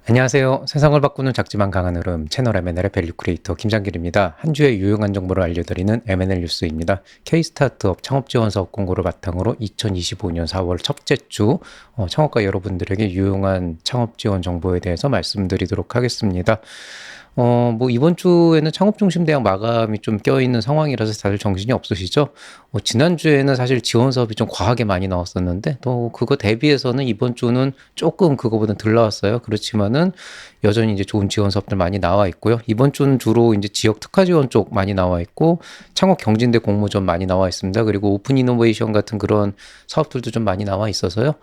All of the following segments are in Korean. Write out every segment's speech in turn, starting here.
안녕하세요. 세상을 바꾸는 작지만 강한 흐름 채널 M&L의 밸류 크리에이터 김장길입니다. 한 주의 유용한 정보를 알려드리는 M&L 뉴스입니다. K-스타트업 창업 지원 사업 공고를 바탕으로 2025년 4월 첫째 주 창업가 여러분들에게 유용한 창업 지원 정보에 대해서 말씀드리도록 하겠습니다. 뭐 이번 주에는 창업 중심 대학 마감이 좀 껴있는 상황이라서 다들 정신이 없으시죠? 지난주에는 사실 지원 사업이 좀 과하게 많이 나왔었는데 또 그거 대비해서는 이번 주는 조금 그거보다 덜 나왔어요. 그렇지만은 여전히 이제 좋은 지원 사업들 많이 나와 있고요. 이번 주는 주로 이제 지역 특화 지원 쪽 많이 나와 있고 창업 경진대 공모전 많이 나와 있습니다. 그리고 오픈 이노베이션 같은 그런 사업들도 좀 많이 나와 있어서요.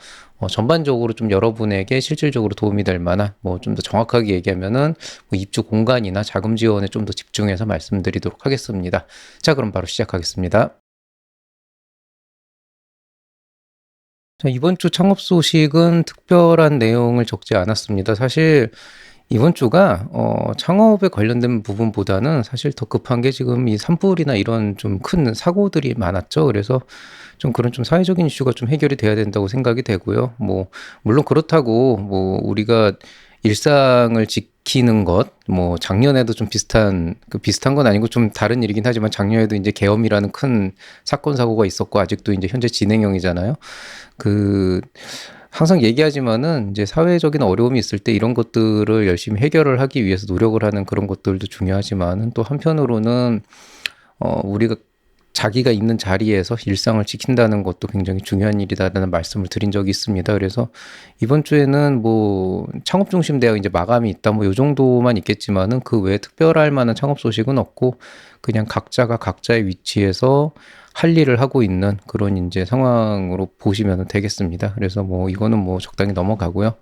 전반적으로 좀 여러분에게 실질적으로 도움이 될 만한 뭐 좀 더 정확하게 얘기하면은 뭐 입주 공간이나 자금 지원에 좀 더 집중해서 말씀드리도록 하겠습니다. 자, 그럼 바로 시작하겠습니다. 자, 이번 주 창업 소식은 특별한 내용을 적지 않았습니다. 사실 이번 주가 창업에 관련된 부분보다는 사실 더 급한 게 지금 이 산불이나 이런 좀 큰 사고들이 많았죠. 그래서 좀 그런 좀 사회적인 이슈가 좀 해결이 돼야 된다고 생각이 되고요. 뭐 물론 그렇다고 뭐 우리가 일상을 지키는 것, 뭐 작년에도 좀 비슷한 건 아니고 좀 다른 일이긴 하지만 작년에도 이제 계엄이라는 큰 사건 사고가 있었고 아직도 이제 현재 진행형이잖아요. 그 항상 얘기하지만은 이제 사회적인 어려움이 있을 때 이런 것들을 열심히 해결을 하기 위해서 노력을 하는 그런 것들도 중요하지만은 또 한편으로는 우리가 자기가 있는 자리에서 일상을 지킨다는 것도 굉장히 중요한 일이다라는 말씀을 드린 적이 있습니다. 그래서 이번 주에는 뭐 창업 중심 대학 이제 마감이 있다 뭐 요 정도만 있겠지만은 그 외에 특별할 만한 창업 소식은 없고 그냥 각자가 각자의 위치에서 할 일을 하고 있는 그런 이제 상황으로 보시면 되겠습니다. 그래서 뭐 이거는 뭐 적당히 넘어가고요.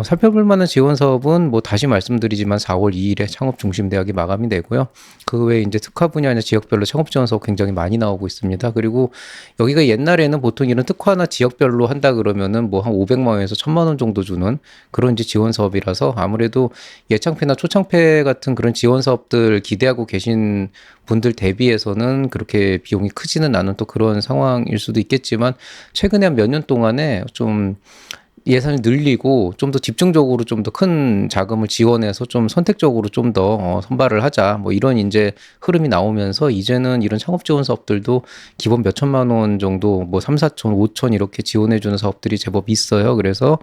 살펴볼 만한 지원 사업은 뭐 다시 말씀드리지만 4월 2일에 창업 중심 대학이 마감이 되고요. 그 외에 이제 특화 분야나 지역별로 창업 지원 사업 굉장히 많이 나오고 있습니다. 그리고 여기가 옛날에는 보통 이런 특화나 지역별로 한다 그러면은 뭐 한 500만 원에서 1000만 원 정도 주는 그런 이제 지원 사업이라서 아무래도 예창패나 초창패 같은 그런 지원 사업들 기대하고 계신 분들 대비해서는 그렇게 비용이 크지는 않은 또 그런 상황일 수도 있겠지만 최근에 한 몇 년 동안에 좀 예산을 늘리고 좀 더 집중적으로 좀 더 큰 자금을 지원해서 좀 선택적으로 좀 더 선발을 하자 뭐 이런 이제 흐름이 나오면서 이제는 이런 창업 지원 사업들도 기본 몇 천만 원 정도 뭐 3, 4천, 5천 이렇게 지원해 주는 사업들이 제법 있어요. 그래서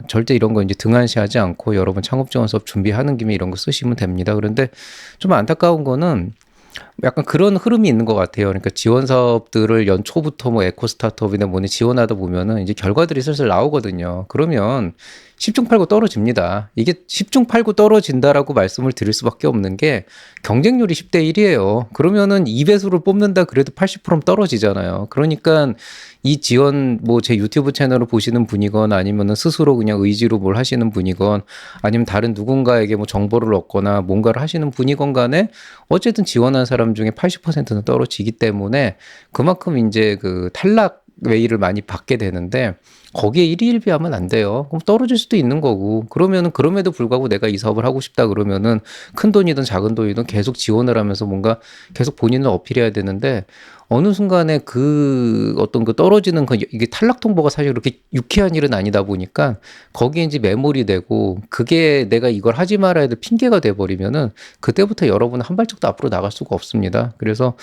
절대 이런 거 이제 등한시하지 않고 여러분 창업 지원 사업 준비하는 김에 이런 거 쓰시면 됩니다. 그런데 좀 안타까운 거는 약간 그런 흐름이 있는 것 같아요. 그러니까 지원 사업들을 연초부터 뭐 에코 스타트업이나 뭐니 지원하다 보면은 이제 결과들이 슬슬 나오거든요. 그러면 10중 8구 떨어집니다. 이게 10중 8구 떨어진다라고 말씀을 드릴 수밖에 없는 게 경쟁률이 10대 1이에요. 그러면은 2배수를 뽑는다 그래도 80%는 떨어지잖아요. 그러니까 이 지원 뭐 제 유튜브 채널을 보시는 분이건 아니면은 스스로 그냥 의지로 뭘 하시는 분이건 아니면 다른 누군가에게 뭐 정보를 얻거나 뭔가를 하시는 분이건 간에 어쨌든 지원한 사람 중에 80%는 떨어지기 때문에 그만큼 이제 그 탈락 웨이를 많이 받게 되는데 거기에 일희일비하면 안 돼요. 그럼 떨어질 수도 있는 거고 그러면은 그럼에도 불구하고 내가 이 사업을 하고 싶다 그러면은 큰 돈이든 작은 돈이든 계속 지원을 하면서 뭔가 계속 본인을 어필해야 되는데 어느 순간에 그 어떤 그 떨어지는 그 이게 탈락 통보가 사실 그렇게 유쾌한 일은 아니다 보니까 거기에 이제 매몰이 되고 그게 내가 이걸 하지 말아야 될 핑계가 돼 버리면은 그때부터 여러분은 한 발짝도 앞으로 나갈 수가 없습니다. 그래서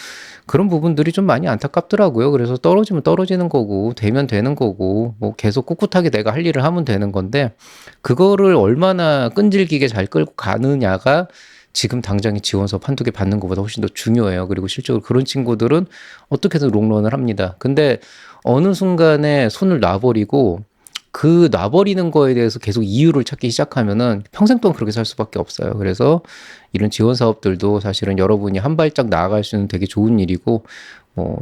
그런 부분들이 좀 많이 안타깝더라고요. 그래서 떨어지면 떨어지는 거고 되면 되는 거고 뭐 계속 꿋꿋하게 내가 할 일을 하면 되는 건데 그거를 얼마나 끈질기게 잘 끌고 가느냐가 지금 당장의 지원 사업 한두 개 받는 것보다 훨씬 더 중요해요. 그리고 실적으로 그런 친구들은 어떻게든 롱런을 합니다. 근데 어느 순간에 손을 놔버리고 그 놔버리는 거에 대해서 계속 이유를 찾기 시작하면은 평생 동안 그렇게 살 수밖에 없어요. 그래서 이런 지원 사업들도 사실은 여러분이 한 발짝 나아갈 수 있는 되게 좋은 일이고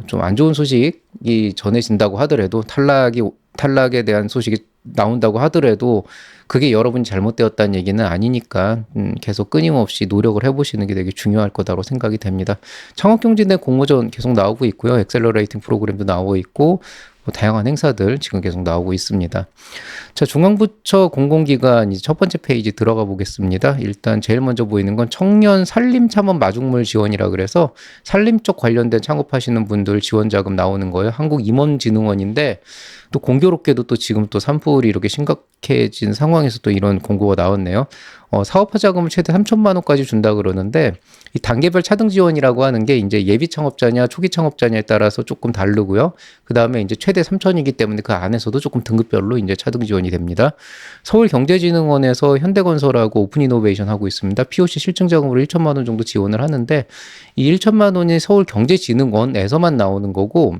좀 안 좋은 소식이 전해진다고 하더라도 탈락에 대한 소식이 나온다고 하더라도 그게 여러분이 잘못되었다는 얘기는 아니니까 계속 끊임없이 노력을 해보시는 게 되게 중요할 거다라고 생각이 됩니다. 창업경진대 공모전 계속 나오고 있고요. 엑셀러레이팅 프로그램도 나오고 있고 뭐 다양한 행사들 지금 계속 나오고 있습니다. 자, 중앙부처 공공기관 이제 첫 번째 페이지 들어가 보겠습니다. 일단 제일 먼저 보이는 건 청년 산림 창업 마중물 지원이라 그래서 산림 쪽 관련된 창업하시는 분들 지원 자금 나오는 거예요. 한국임원진흥원인데 또 공교롭게도 또 지금 또 산불이 이렇게 심각해진 상황에서 또 이런 공고가 나왔네요. 사업화 자금을 최대 3천만 원까지 준다 그러는데 이 단계별 차등 지원이라고 하는 게 이제 예비 창업자냐 초기 창업자냐에 따라서 조금 다르고요. 그 다음에 이제 최대 3천이기 때문에 그 안에서도 조금 등급별로 이제 차등 지원이 됩니다. 서울경제진흥원에서 현대건설하고 오픈이노베이션 하고 있습니다. POC 실증 자금으로 1천만 원 정도 지원을 하는데 이 1천만 원이 서울경제진흥원에서만 나오는 거고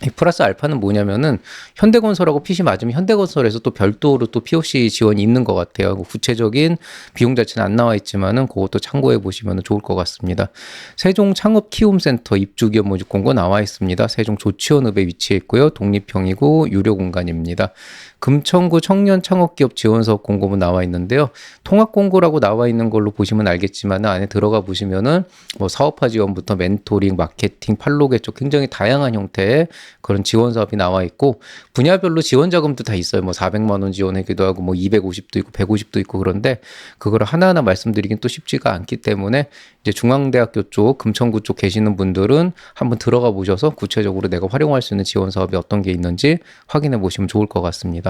이 플러스 알파는 뭐냐면은 현대건설하고 핏이 맞으면 현대건설에서 또 별도로 또 POC 지원이 있는 것 같아요. 구체적인 비용 자체는 안 나와 있지만은 그것도 참고해 보시면 좋을 것 같습니다. 세종 창업 키움센터 입주 기업 모집 공고 나와 있습니다. 세종 조치원읍에 위치해 있고요. 독립형이고 유료 공간입니다. 금천구 청년 창업기업 지원 사업 공고문 나와 있는데요. 통합 공고라고 나와 있는 걸로 보시면 알겠지만 안에 들어가 보시면은 뭐 사업화 지원부터 멘토링, 마케팅, 판로개 쪽 굉장히 다양한 형태의 그런 지원 사업이 나와 있고 분야별로 지원 자금도 다 있어요. 뭐 400만 원 지원하기도 하고 뭐 250도 있고 150도 있고 그런데 그거를 하나하나 말씀드리긴 또 쉽지가 않기 때문에 이제 중앙대학교 쪽, 금천구 쪽 계시는 분들은 한번 들어가 보셔서 구체적으로 내가 활용할 수 있는 지원 사업이 어떤 게 있는지 확인해 보시면 좋을 것 같습니다.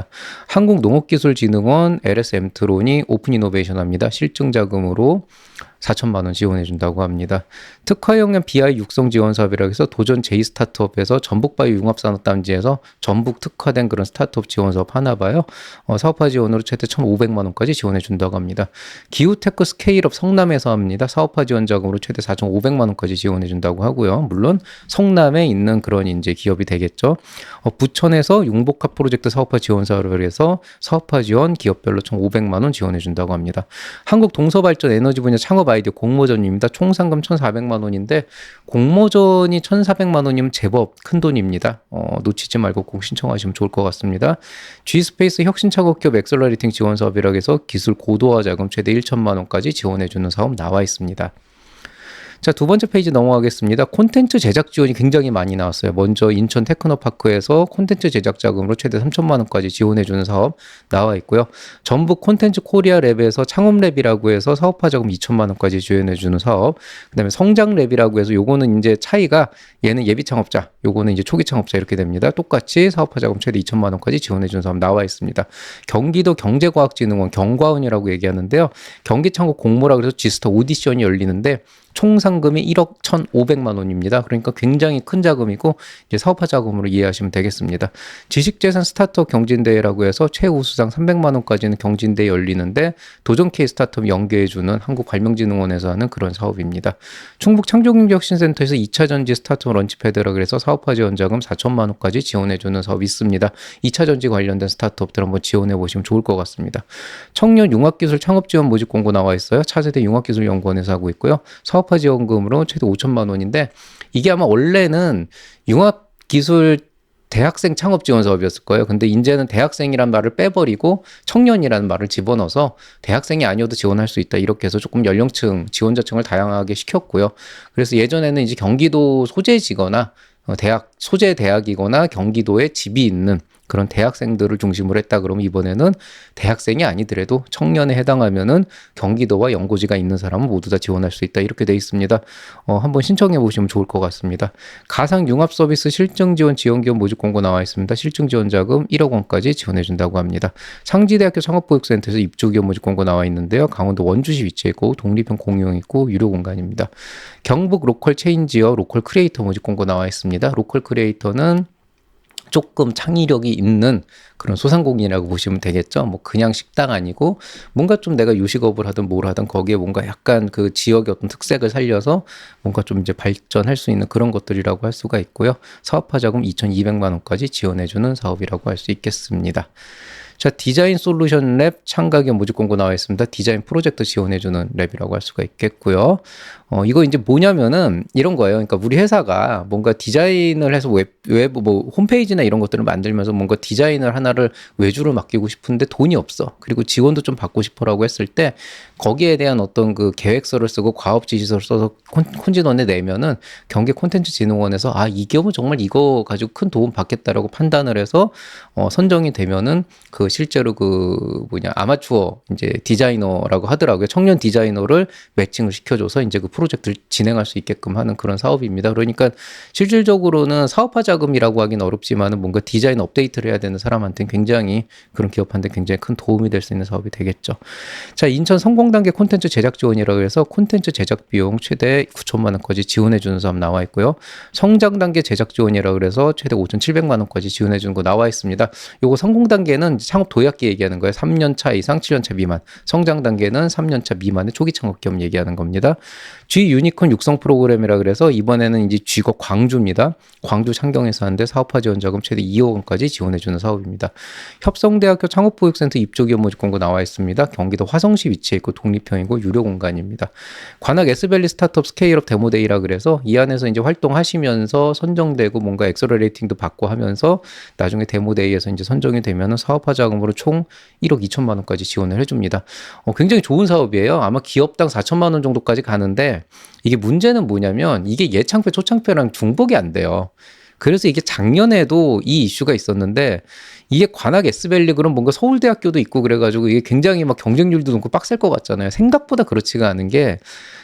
한국농업기술진흥원 LS엠트론이 오픈이노베이션 합니다. 실증 자금으로 4천만 원 지원해 준다고 합니다. 특화영양 BI 육성 지원 사업이라고 해서 도전 J-스타트업에서 전북바이오 융합산업단지에서 전북 특화된 그런 스타트업 지원 사업 하나 봐요. 사업화 지원으로 최대 1,500만 원까지 지원해 준다고 합니다. 기후테크 스케일업 성남에서 합니다. 사업화 지원 자금으로 최대 4,500만 원까지 지원해 준다고 하고요. 물론 성남에 있는 그런 이제 기업이 되겠죠. 부천에서 융복합 프로젝트 사업화 지원 사업을 해서 사업화 지원 기업별로 1,500만 원 지원해 준다고 합니다. 한국 동서발전 에너지 분야 창업 아이디어 공모전입니다. 총 상금 1,400만 원인데 공모전이 1,400만 원이면 제법 큰 돈입니다. 놓치지 말고 꼭 신청하시면 좋을 것 같습니다. G스페이스 혁신창업기업 엑셀러리팅 지원 사업이라고 해서 기술 고도화 자금 최대 1천만 원까지 지원해주는 사업 나와 있습니다. 자, 두 번째 페이지 넘어가겠습니다. 콘텐츠 제작 지원이 굉장히 많이 나왔어요. 먼저 인천 테크노파크에서 콘텐츠 제작 자금으로 최대 3천만 원까지 지원해주는 사업 나와 있고요. 전북 콘텐츠 코리아 랩에서 창업랩이라고 해서 사업화 자금 2천만 원까지 지원해주는 사업. 그다음에 성장랩이라고 해서 요거는 이제 차이가 얘는 예비 창업자, 요거는 이제 초기 창업자 이렇게 됩니다. 똑같이 사업화 자금 최대 2천만 원까지 지원해주는 사업 나와 있습니다. 경기도 경제과학진흥원 경과원이라고 얘기하는데요. 경기창업 공모라 그래서 지스타 오디션이 열리는데 총 상금이 1억 1,500만 원입니다. 그러니까 굉장히 큰 자금이고 이제 사업화 자금으로 이해하시면 되겠습니다. 지식재산 스타트업 경진대회라고 해서 최우수상 300만 원까지는 경진대회 열리는데 도전 K 스타트업 연계해주는 한국발명진흥원에서 하는 그런 사업입니다. 충북 창조경제혁신센터에서 2차 전지 스타트업 런치패드라고 해서 사업화 지원 자금 4천만 원까지 지원해주는 사업이 있습니다. 2차 전지 관련된 스타트업들 한번 지원해보시면 좋을 것 같습니다. 청년 융합기술 창업지원 모집 공고 나와 있어요. 차세대 융합기술연구원에서 하고 있고요. 사업화 지원금으로 최대 5천만 원인데 이게 아마 원래는 융합기술 대학생 창업 지원 사업이었을 거예요. 근데 이제는 대학생이란 말을 빼버리고 청년이라는 말을 집어넣어서 대학생이 아니어도 지원할 수 있다. 이렇게 해서 조금 연령층, 지원자층을 다양하게 시켰고요. 그래서 예전에는 이제 경기도 소재지거나 대학, 소재 대학이거나 경기도에 집이 있는 그런 대학생들을 중심으로 했다 그러면 이번에는 대학생이 아니더라도 청년에 해당하면은 경기도와 연고지가 있는 사람은 모두 다 지원할 수 있다 이렇게 돼 있습니다. 한번 신청해 보시면 좋을 것 같습니다. 가상 융합 서비스 실증 지원 지원기업 모집 공고 나와 있습니다. 실증 지원 자금 1억 원까지 지원해 준다고 합니다. 상지대학교 창업보육센터에서 입주 기업 모집 공고 나와 있는데요. 강원도 원주시 위치해 있고 독립형 공용 있고 유료 공간입니다. 경북 로컬 체인지어 로컬 크리에이터 모집 공고 나와 있습니다. 로컬 크리에이터는 조금 창의력이 있는 그런 소상공인이라고 보시면 되겠죠. 뭐 그냥 식당 아니고 뭔가 좀 내가 요식업을 하든 뭘 하든 거기에 뭔가 약간 그 지역의 어떤 특색을 살려서 뭔가 좀 이제 발전할 수 있는 그런 것들이라고 할 수가 있고요. 사업화 자금 2,200만 원까지 지원해주는 사업이라고 할 수 있겠습니다. 자, 디자인 솔루션 랩 참가기업 모집 공고 나와 있습니다. 디자인 프로젝트 지원해주는 랩이라고 할 수가 있겠고요. 이거 이제 뭐냐면은 이런 거예요. 그러니까 우리 회사가 뭔가 디자인을 해서 웹 뭐 홈페이지나 이런 것들을 만들면서 뭔가 디자인을 하나를 외주로 맡기고 싶은데 돈이 없어. 그리고 지원도 좀 받고 싶어라고 했을 때 거기에 대한 어떤 그 계획서를 쓰고 과업 지시서를 써서 콘지원에 내면은 경기콘텐츠진흥원에서 이 기업은 정말 이거 가지고 큰 도움 받겠다라고 판단을 해서 선정이 되면은 그 실제로 아마추어 이제 디자이너라고 하더라고요. 청년 디자이너를 매칭을 시켜줘서 이제 그 프로젝트를 진행할 수 있게끔 하는 그런 사업입니다. 그러니까 실질적으로는 사업화 자금이라고 하긴 어렵지만은 뭔가 디자인 업데이트를 해야 되는 사람한테는 굉장히 그런 기업한테 굉장히 큰 도움이 될 수 있는 사업이 되겠죠. 자, 인천 성공 단계 콘텐츠 제작 지원이라고 해서 콘텐츠 제작 비용 최대 9천만 원까지 지원해 주는 사업 나와 있고요. 성장 단계 제작 지원이라고 해서 최대 5,700만 원까지 지원해 주는 거 나와 있습니다. 요거 성공 단계는 창업 도약기 얘기하는 거예요. 3년 차 이상 7년 차 미만. 성장 단계는 3년 차 미만의 초기 창업 기업 얘기하는 겁니다. G 유니콘 육성 프로그램이라 그래서 이번에는 이제 G가 광주입니다. 광주 창경에서 하는데 사업화 지원 자금 최대 2억 원까지 지원해 주는 사업입니다. 협성대학교 창업보육센터 입조기업 모집 공고 나와 있습니다. 경기도 화성시 위치해 있고 독립형이고 유료 공간입니다. 관악 S밸리 스타트업 스케일업 데모데이라 그래서 이 안에서 이제 활동하시면서 선정되고 뭔가 엑셀러레이팅도 받고 하면서 나중에 데모데이에서 이제 선정이 되면은 사업화 자금으로 총 1억 2천만 원까지 지원을 해줍니다. 굉장히 좋은 사업이에요. 아마 기업당 4천만 원 정도까지 가는데 이게 문제는 뭐냐면 이게 예창표 초창표랑 중복이 안 돼요. 그래서 이게 작년에도 이 이슈가 있었는데 이게 관악 S밸리 그럼 뭔가 서울대학교도 있고 그래가지고 이게 굉장히 막 경쟁률도 높고 빡셀 것 같잖아요. 생각보다 그렇지가 않은 게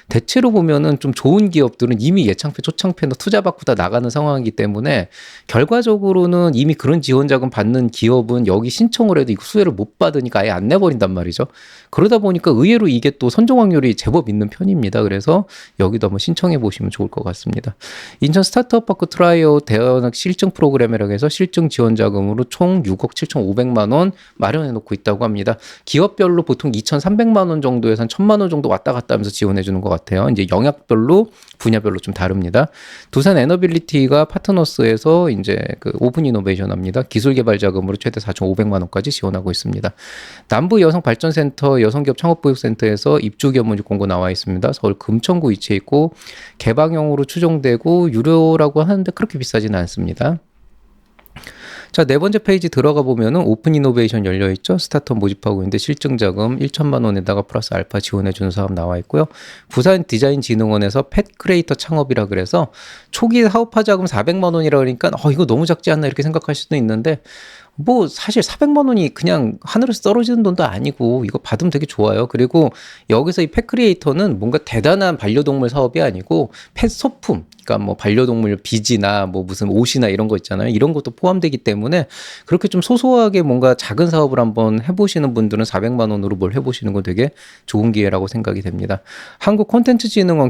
대체로 보면은 좀 좋은 기업들은 이미 예창표, 초창표나 투자 받고 다 나가는 상황이기 때문에 결과적으로는 이미 그런 지원 자금 받는 기업은 여기 신청을 해도 이거 수혜를 못 받으니까 아예 안 내버린단 말이죠. 그러다 보니까 의외로 이게 또 선정 확률이 제법 있는 편입니다. 그래서 여기도 한번 신청해 보시면 좋을 것 같습니다. 인천 스타트업 파크 트라이어 대학 실증 프로그램이라고 해서 실증 지원 자금으로 총 6억 7,500만 원 마련해 놓고 있다고 합니다. 기업별로 보통 2,300만 원 정도에서 한 1,000만 원 정도 왔다 갔다 하면서 지원해 주는 것 같아요. 이제 영역별로 분야별로 좀 다릅니다. 두산 에너빌리티가 파트너스에서 이제 그 오픈 이노베이션 합니다. 기술 개발 자금으로 최대 4,500만 원까지 지원하고 있습니다. 남부 여성발전센터 여성기업 창업보육센터에서 입주기업 모집 공고 나와 있습니다. 서울 금천구 위치해 있고 개방형으로 추정되고 유료라고 하는데 그렇게 비싸지는 않습니다. 자, 네 번째 페이지 들어가 보면은 오픈 이노베이션 열려 있죠. 스타트업 모집하고 있는데 실증 자금 1천만 원에다가 플러스 알파 지원해 주는 사업 나와 있고요. 부산 디자인 진흥원에서 펫 크리에이터 창업이라 그래서 초기 사업화 자금 400만 원이라 그러니까 이거 너무 작지 않나 이렇게 생각할 수도 있는데 뭐 사실 400만 원이 그냥 하늘에서 떨어지는 돈도 아니고 이거 받으면 되게 좋아요. 그리고 여기서 이 펫 크리에이터는 뭔가 대단한 반려동물 사업이 아니고 펫 소품, 그러니까 뭐 반려동물 비지나 뭐 무슨 옷이나 이런 거 있잖아요. 이런 것도 포함되기 때문에 그렇게 좀 소소하게 뭔가 작은 사업을 한번 해보시는 분들은 400만 원으로 뭘 해보시는 건 되게 좋은 기회라고 생각이 됩니다. 한국콘텐츠진흥원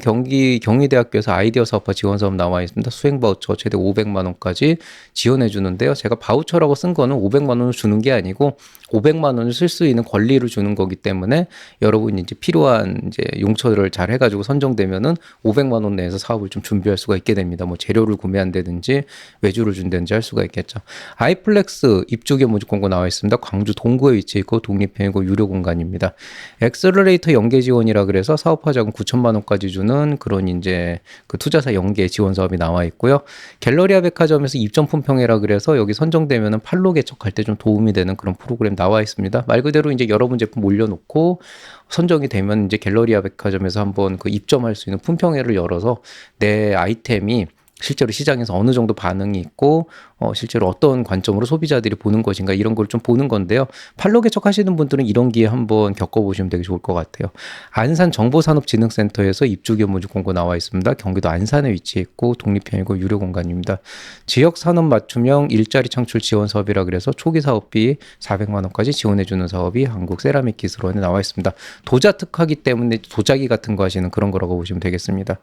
경희대학교에서 아이디어 사업화 지원 사업 나와 있습니다. 수행 바우처 최대 500만 원까지 지원해 주는데요. 제가 바우처라고 쓴 거는 500만 원을 주는 게 아니고 500만 원을 쓸 수 있는 권리를 주는 거기 때문에 여러분이 이제 필요한 이제 용처를 잘 해가지고 선정되면은 500만 원 내에서 사업을 좀 준비할 수가 있게 됩니다. 뭐 재료를 구매한다든지 외주를 준다든지 할 수가 있겠죠. 아이플렉스 입주기업 모집 공고 나와 있습니다. 광주 동구에 위치해 있고 독립형이고 유료 공간입니다. 엑셀러레이터 연계 지원이라 그래서 사업화 자금 9천만 원까지 주는 그런 이제 그 투자사 연계 지원 사업이 나와 있고요. 갤러리아 백화점에서 입점 품평회라 그래서 여기 선정되면은 판로 개척할 때 좀 도움이 되는 그런 프로그램 나와 있습니다. 말 그대로 이제 여러분 제품 올려놓고 선정이 되면 이제 갤러리아 백화점에서 한번 그 입점할 수 있는 품평회를 열어서 내 아이템이 실제로 시장에서 어느 정도 반응이 있고 실제로 어떤 관점으로 소비자들이 보는 것인가 이런 걸 좀 보는 건데요. 판로 개척하시는 분들은 이런 기회 한번 겪어보시면 되게 좋을 것 같아요. 안산정보산업진흥센터에서 입주기업 모집 공고 나와 있습니다. 경기도 안산에 위치해 있고 독립형이고 유료 공간입니다. 지역산업 맞춤형 일자리 창출 지원 사업이라 그래서 초기 사업비 400만 원까지 지원해주는 사업이 한국세라믹기술원에 나와 있습니다. 도자 특화기 때문에 도자기 같은 거 하시는 그런 거라고 보시면 되겠습니다.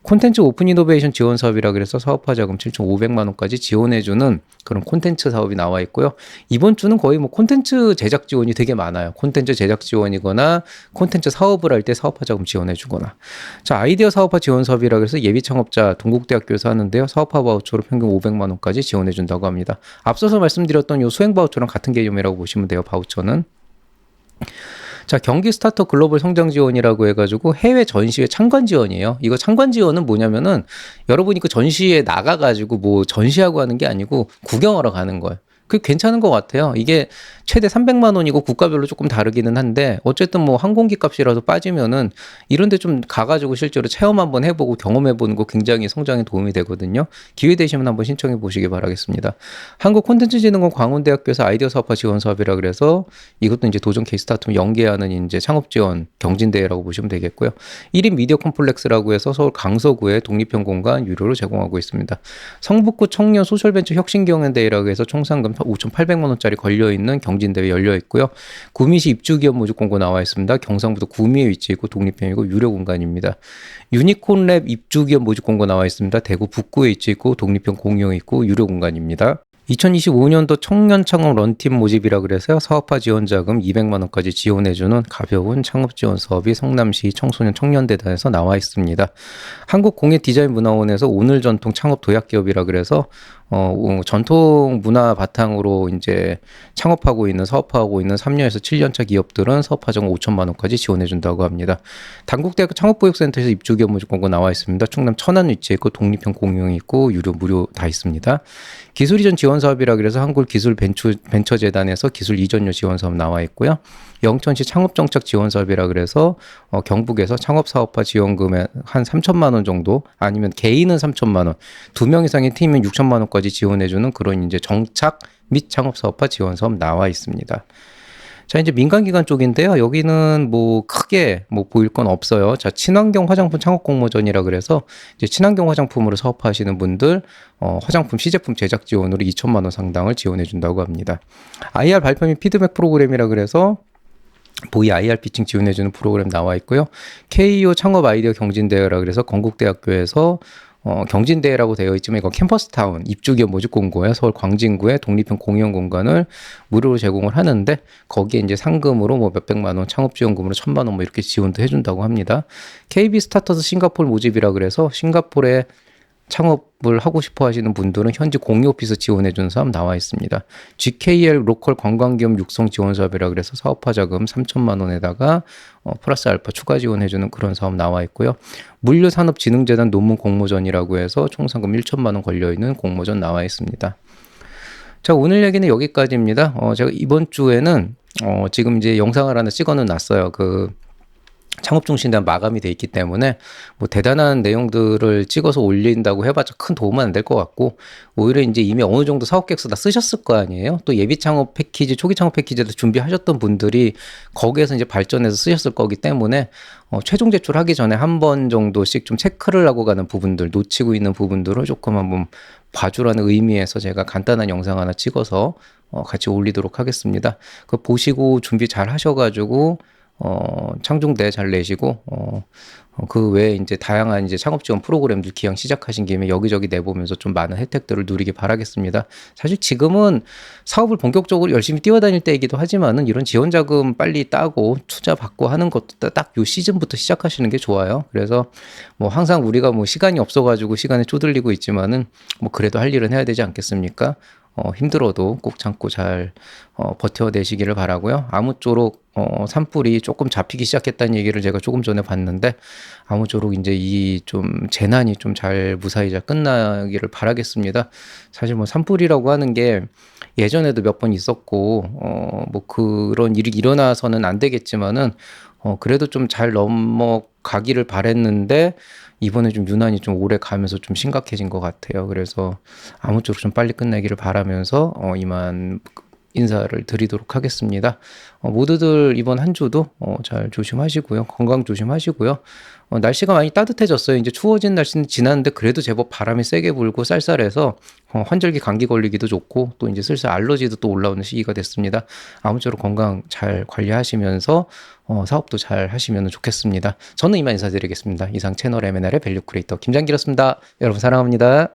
콘텐츠 오픈 이노베이션 지원 사업이라 그래서 사업화 자금 7,500만 원까지 지원해주는 주는 그런 콘텐츠 사업이 나와 있고요. 이번 주는 거의 뭐 콘텐츠 제작 지원이 되게 많아요. 콘텐츠 제작 지원이거나 콘텐츠 사업을 할 때 사업화 자금 지원해 주거나. 자, 아이디어 사업화 지원 사업이라 그래서 예비 창업자 동국대학교에서 하는데요. 사업화 바우처로 평균 500만 원까지 지원해 준다고 합니다. 앞서서 말씀드렸던 요 수행 바우처랑 같은 개념이라고 보시면 돼요. 바우처는. 자, 경기 스타트업 글로벌 성장 지원이라고 해가지고 해외 전시회 참관 지원이에요. 이거 참관 지원은 뭐냐면은 여러분이 그 전시회에 나가가지고 뭐 전시하고 하는 게 아니고 구경하러 가는 거예요. 그게 괜찮은 것 같아요. 이게 최대 300만 원이고 국가별로 조금 다르기는 한데 어쨌든 뭐 항공기 값이라도 빠지면은 이런 데 좀 가가지고 실제로 체험 한번 해보고 경험해보는 거 굉장히 성장에 도움이 되거든요. 기회 되시면 한번 신청해 보시기 바라겠습니다. 한국콘텐츠진흥원 광운대학교에서 아이디어 사업화 지원 사업이라 그래서 이것도 이제 도전 케이스 스타트업 연계하는 이제 창업 지원 경진대회라고 보시면 되겠고요. 1인 미디어 컴플렉스라고 해서 서울 강서구에 독립형 공간 유료로 제공하고 있습니다. 성북구 청년 소셜벤처 혁신경연대회라고 해서 총 상금 5,800만 원짜리 걸려있는 경진대회 열려 있고요. 구미시 입주기업 모집 공고 나와 있습니다. 경상북도 구미에 위치해 있고 독립형이고 유료 공간입니다. 유니콘랩 입주기업 모집 공고 나와 있습니다. 대구 북구에 위치해 있고 독립형 공용 있고 유료 공간입니다. 2025년도 청년 창업 런팀 모집이라 그래서요. 사업화 지원 자금 200만 원까지 지원해주는 가벼운 창업 지원 사업이 성남시 청소년 청년대단에서 나와 있습니다. 한국공예디자인문화원에서 오늘 전통 창업 도약기업이라 그래서 전통 문화 바탕으로 이제 창업하고 있는 사업화하고 있는 3년에서 7년차 기업들은 사업화 자금 5천만 원까지 지원해 준다고 합니다. 단국대학교 창업보육센터에서 입주기업 모집 공고 나와 있습니다. 충남 천안 위치에 있고 독립형 공용이 있고 유료 무료 다 있습니다. 기술 이전 지원 사업이라 그래서 한국기술벤처재단에서 기술 이전료 지원 사업 나와 있고요. 영천시 창업정책 지원 사업이라 그래서 경북에서 창업사업화 지원금에 한 3천만 원 정도 아니면 개인은 3천만 원, 2명 이상의 팀은 6천만 원까지 지원해주는 그런 이제 정착 및 창업사업화 지원 사업 나와 있습니다. 자, 이제 민간기관 쪽인데요. 여기는 뭐 크게 뭐 보일 건 없어요. 자, 친환경 화장품 창업 공모전이라 그래서 이제 친환경 화장품으로 사업하시는 분들 화장품 시제품 제작 지원으로 2천만 원 상당을 지원해 준다고 합니다. IR 발표 및 피드백 프로그램이라 그래서 보이 IR 피칭 지원해주는 프로그램 나와 있고요. KEO 창업 아이디어 경진대회라 그래서 건국대학교에서 경진대회라고 되어 있지만 이거 캠퍼스타운 입주기업 모집 공고에 서울 광진구에 독립형 공연 공간을 무료로 제공을 하는데 거기에 이제 상금으로 뭐 몇백만 원, 창업 지원금으로 1,000만 원 뭐 이렇게 지원도 해준다고 합니다. KB 스타터스 싱가포르 모집이라 그래서 싱가포르에 창업을 하고 싶어 하시는 분들은 현지 공유 오피스 지원해 주는 사업 나와 있습니다. GKL 로컬 관광기업 육성 지원 사업이라 그래서 사업화 자금 3천만 원에다가 플러스 알파 추가 지원해 주는 그런 사업 나와 있고요. 물류산업진흥재단 논문 공모전이라고 해서 총 상금 1천만 원 걸려 있는 공모전 나와 있습니다. 자, 오늘 얘기는 여기까지입니다. 제가 이번 주에는 지금 이제 영상을 하나 찍어는 놨어요. 창업중심단 마감이 돼 있기 때문에 뭐 대단한 내용들을 찍어서 올린다고 해봤자 큰 도움은 안 될 것 같고 오히려 이제 이미 어느 정도 사업 계획서 다 쓰셨을 거 아니에요. 또 예비 창업 패키지, 초기 창업 패키지도 준비하셨던 분들이 거기에서 이제 발전해서 쓰셨을 거기 때문에 최종 제출하기 전에 한 번 정도씩 좀 체크를 하고 가는 부분들, 놓치고 있는 부분들을 조금 한번 봐주라는 의미에서 제가 간단한 영상 하나 찍어서 같이 올리도록 하겠습니다. 그거 보시고 준비 잘 하셔가지고 창중대 잘 내시고, 그 외에 이제 다양한 이제 창업 지원 프로그램들 기왕 시작하신 김에 여기저기 내보면서 좀 많은 혜택들을 누리기 바라겠습니다. 사실 지금은 사업을 본격적으로 열심히 뛰어다닐 때이기도 하지만은 이런 지원 자금 빨리 따고 투자 받고 하는 것도 딱 요 시즌부터 시작하시는 게 좋아요. 그래서 뭐 항상 우리가 뭐 시간이 없어가지고 시간에 쪼들리고 있지만은 뭐 그래도 할 일은 해야 되지 않겠습니까? 힘들어도 꼭 참고 잘 버텨내시기를 바라고요. 아무쪼록 산불이 조금 잡히기 시작했다는 얘기를 제가 조금 전에 봤는데 아무쪼록 이제 이 좀 재난이 좀 잘 무사히 잘 끝나기를 바라겠습니다. 사실 뭐 산불이라고 하는 게 예전에도 몇 번 있었고 뭐 그런 일이 일어나서는 안 되겠지만은 그래도 좀 잘 넘어가기를 바랬는데 이번에 좀 유난히 좀 오래 가면서 좀 심각해진 것 같아요. 그래서 아무쪼록 좀 빨리 끝내기를 바라면서 이만 인사를 드리도록 하겠습니다. 모두들 이번 한 주도 잘 조심하시고요. 건강 조심하시고요. 날씨가 많이 따뜻해졌어요. 이제 추워진 날씨는 지났는데 그래도 제법 바람이 세게 불고 쌀쌀해서 환절기 감기 걸리기도 좋고 또 이제 슬슬 알러지도 또 올라오는 시기가 됐습니다. 아무쪼록 건강 잘 관리하시면서 사업도 잘 하시면 좋겠습니다. 저는 이만 인사드리겠습니다. 이상 채널 M&R의 밸류 크리에이터 김장기였습니다. 여러분 사랑합니다.